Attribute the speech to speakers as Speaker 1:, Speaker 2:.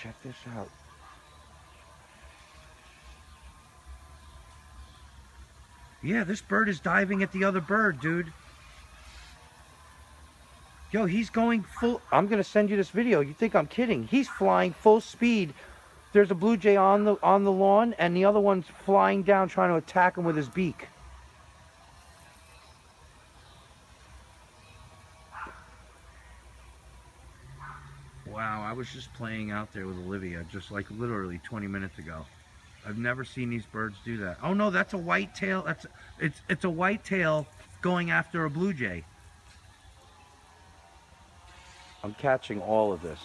Speaker 1: check this out. Yeah, this bird is diving at the other bird, dude. Yo, he's going full... I'm going to send you this video. You think I'm kidding. He's flying full speed. There's a blue jay on the lawn, and the other one's flying down trying to attack him with his beak. Wow, I was just playing out there with Olivia just like literally 20 minutes ago. I've never seen these birds do that. Oh no, that's a whitetail. It's a whitetail going after a blue jay. I'm catching all of this.